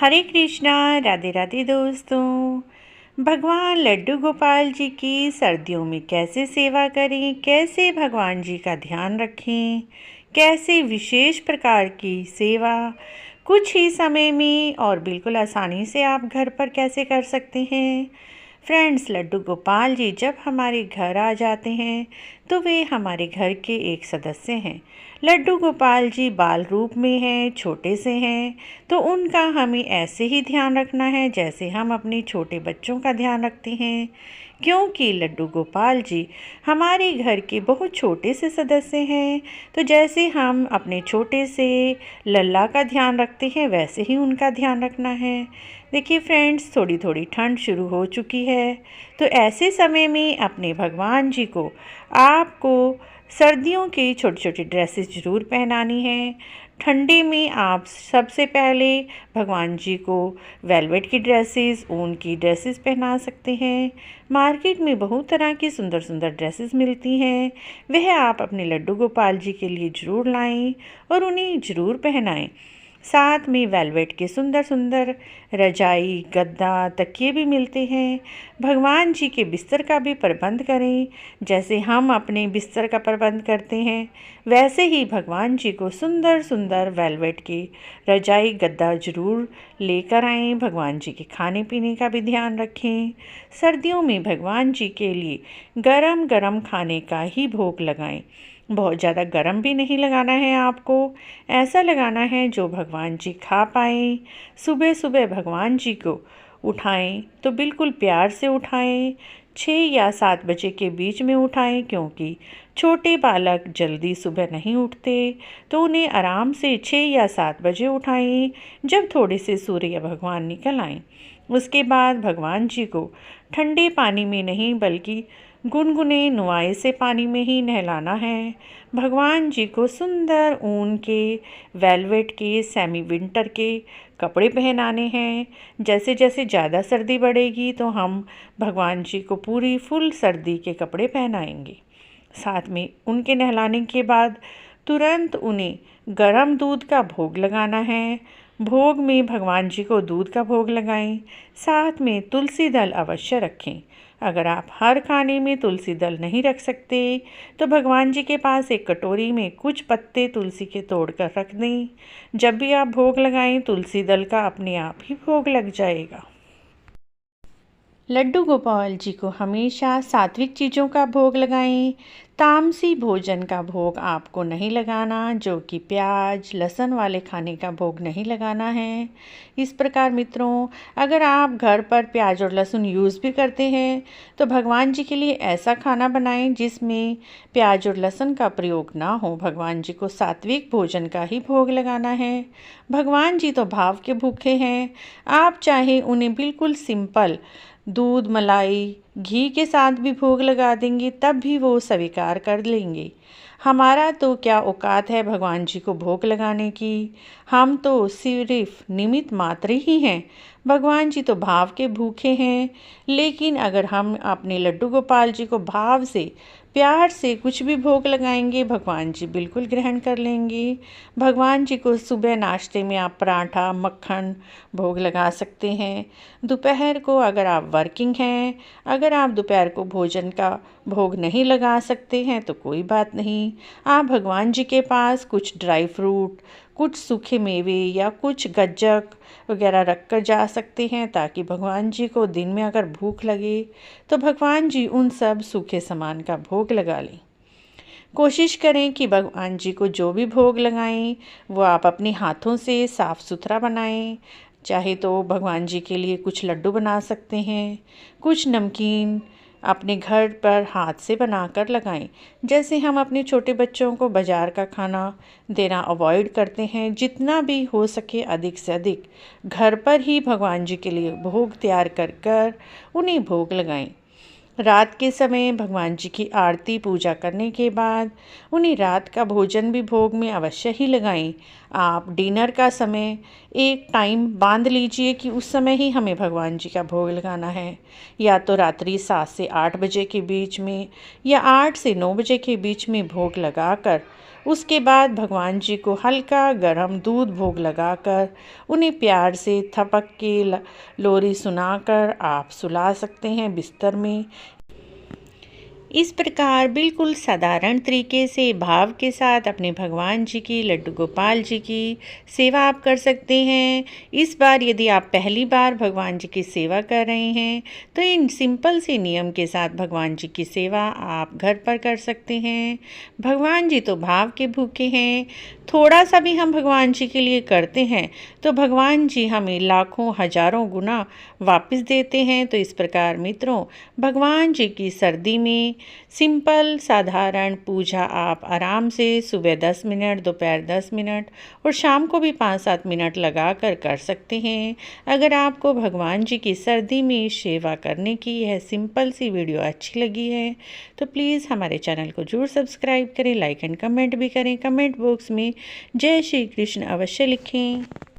हरे कृष्णा। राधे राधे दोस्तों। भगवान लड्डू गोपाल जी की सर्दियों में कैसे सेवा करें, कैसे भगवान जी का ध्यान रखें, कैसे विशेष प्रकार की सेवा कुछ ही समय में और बिल्कुल आसानी से आप घर पर कैसे कर सकते हैं। फ्रेंड्स, लड्डू गोपाल जी जब हमारे घर आ जाते हैं तो वे हमारे घर के एक सदस्य हैं। लड्डू गोपाल जी बाल रूप में हैं, छोटे से हैं, तो उनका हमें ऐसे ही ध्यान रखना है जैसे हम अपने छोटे बच्चों का ध्यान रखते हैं, क्योंकि लड्डू गोपाल जी हमारे घर के बहुत छोटे से सदस्य हैं। तो जैसे हम अपने छोटे से लल्ला का ध्यान रखते हैं वैसे ही उनका ध्यान रखना है। देखिए फ्रेंड्स, थोड़ी थोड़ी ठंड शुरू हो चुकी है, तो ऐसे समय में अपने भगवान जी को आपको सर्दियों की छोटी छोटी ड्रेसेस ज़रूर पहनानी है। ठंडी में आप सबसे पहले भगवान जी को वेलवेट की ड्रेसेस, ऊन की ड्रेसेस पहना सकते हैं। मार्केट में बहुत तरह की सुंदर सुंदर ड्रेसेस मिलती हैं, वह आप अपने लड्डू गोपाल जी के लिए ज़रूर लाएं और उन्हें ज़रूर पहनाएं। साथ में वेलवेट के सुंदर सुंदर रजाई, गद्दा, तकिए भी मिलते हैं। भगवान जी के बिस्तर का भी प्रबंध करें। जैसे हम अपने बिस्तर का प्रबंध करते हैं वैसे ही भगवान जी को सुंदर सुंदर वेलवेट के रजाई, गद्दा ज़रूर लेकर आएँ। भगवान जी के खाने पीने का भी ध्यान रखें। सर्दियों में भगवान जी के लिए गरम गरम खाने का ही भोग लगाएं। बहुत ज़्यादा गरम भी नहीं लगाना है आपको, ऐसा लगाना है जो भगवान जी खा पाएँ। सुबह सुबह भगवान जी को उठाएं तो बिल्कुल प्यार से उठाएं। 6 या 7 बजे के बीच में उठाएं, क्योंकि छोटे बालक जल्दी सुबह नहीं उठते, तो उन्हें आराम से 6 या 7 बजे उठाएं जब थोड़े से सूर्य भगवान निकल आएँ। उसके बाद भगवान जी को ठंडे पानी में नहीं बल्कि गुनगुने नुआए से पानी में ही नहलाना है। भगवान जी को सुंदर ऊन के, वेलवेट के, सेमी विंटर के कपड़े पहनाने हैं। जैसे जैसे ज़्यादा सर्दी बढ़ेगी तो हम भगवान जी को पूरी फुल सर्दी के कपड़े पहनाएंगे। साथ में उनके नहलाने के बाद तुरंत उन्हें गरम दूध का भोग लगाना है। भोग में भगवान जी को दूध का भोग लगाएं। साथ में तुलसी दल अवश्य रखें। अगर आप हर खाने में तुलसी दल नहीं रख सकते तो भगवान जी के पास एक कटोरी में कुछ पत्ते तुलसी के तोड़कर रख दें। जब भी आप भोग लगाएं तुलसी दल का अपने आप ही भोग लग जाएगा। लड्डू गोपाल जी को हमेशा सात्विक चीज़ों का भोग लगाएं। तामसी भोजन का भोग आपको नहीं लगाना, जो कि प्याज, लहसुन वाले खाने का भोग नहीं लगाना है। इस प्रकार मित्रों, अगर आप घर पर प्याज और लहसुन यूज़ भी करते हैं तो भगवान जी के लिए ऐसा खाना बनाएं जिसमें प्याज और लहसुन का प्रयोग ना हो। भगवान जी को सात्विक भोजन का ही भोग लगाना है। भगवान जी तो भाव के भूखे हैं। आप चाहे उन्हें बिल्कुल सिंपल दूध, मलाई, घी के साथ भी भोग लगा देंगे तब भी वो स्वीकार कर लेंगे। हमारा तो क्या औकात है भगवान जी को भोग लगाने की, हम तो सिर्फ निमित्त मात्र ही हैं। भगवान जी तो भाव के भूखे हैं। लेकिन अगर हम अपने लड्डू गोपाल जी को भाव से, प्यार से कुछ भी भोग लगाएंगे भगवान जी बिल्कुल ग्रहण कर लेंगे। भगवान जी को सुबह नाश्ते में आप पराठा, मक्खन भोग लगा सकते हैं। दोपहर को अगर आप वर्किंग हैं, अगर आप दोपहर को भोजन का भोग नहीं लगा सकते हैं तो कोई बात नहीं, आप भगवान जी के पास कुछ ड्राई फ्रूट, कुछ सूखे मेवे या कुछ गज्जक वगैरह रख कर जा सकते हैं, ताकि भगवान जी को दिन में अगर भूख लगे तो भगवान जी उन सब सूखे सामान का भोग लगा लें। कोशिश करें कि भगवान जी को जो भी भोग लगाएं वो आप अपने हाथों से साफ़ सुथरा बनाएं। चाहे तो भगवान जी के लिए कुछ लड्डू बना सकते हैं, कुछ नमकीन अपने घर पर हाथ से बनाकर लगाएं। जैसे हम अपने छोटे बच्चों को बाज़ार का खाना देना अवॉइड करते हैं, जितना भी हो सके अधिक से अधिक घर पर ही भगवान जी के लिए भोग तैयार कर कर उन्हें भोग लगाएं। रात के समय भगवान जी की आरती पूजा करने के बाद उन्हें रात का भोजन भी भोग में अवश्य ही लगाएं। आप डिनर का समय एक टाइम बांध लीजिए कि उस समय ही हमें भगवान जी का भोग लगाना है, या तो रात्रि 7 से 8 बजे के बीच में या 8 से 9 बजे के बीच में भोग लगाकर उसके बाद भगवान जी को हल्का गरम दूध भोग लगाकर उन्हें प्यार से थपक के लोरी सुनाकर आप सुला सकते हैं बिस्तर में। इस प्रकार बिल्कुल साधारण तरीके से भाव के साथ अपने भगवान जी की, लड्डू गोपाल जी की सेवा आप कर सकते हैं। इस बार यदि आप पहली बार भगवान जी की सेवा कर रहे हैं तो इन सिंपल से नियम के साथ भगवान जी की सेवा आप घर पर कर सकते हैं। भगवान जी तो भाव के भूखे हैं, थोड़ा सा भी हम भगवान जी के लिए करते हैं तो भगवान जी हमें लाखों हजारों गुना वापस देते हैं। तो इस प्रकार मित्रों, भगवान जी की सर्दी में सिंपल साधारण पूजा आप आराम से सुबह 10 मिनट, दोपहर 10 मिनट और शाम को भी 5-7 मिनट लगा कर सकते हैं। अगर आपको भगवान जी की सर्दी में सेवा करने की यह सिंपल सी वीडियो अच्छी लगी है तो प्लीज़ हमारे चैनल को जरूर सब्सक्राइब करें, लाइक एंड कमेंट भी करें। कमेंट बॉक्स में जय श्री कृष्ण अवश्य लिखें।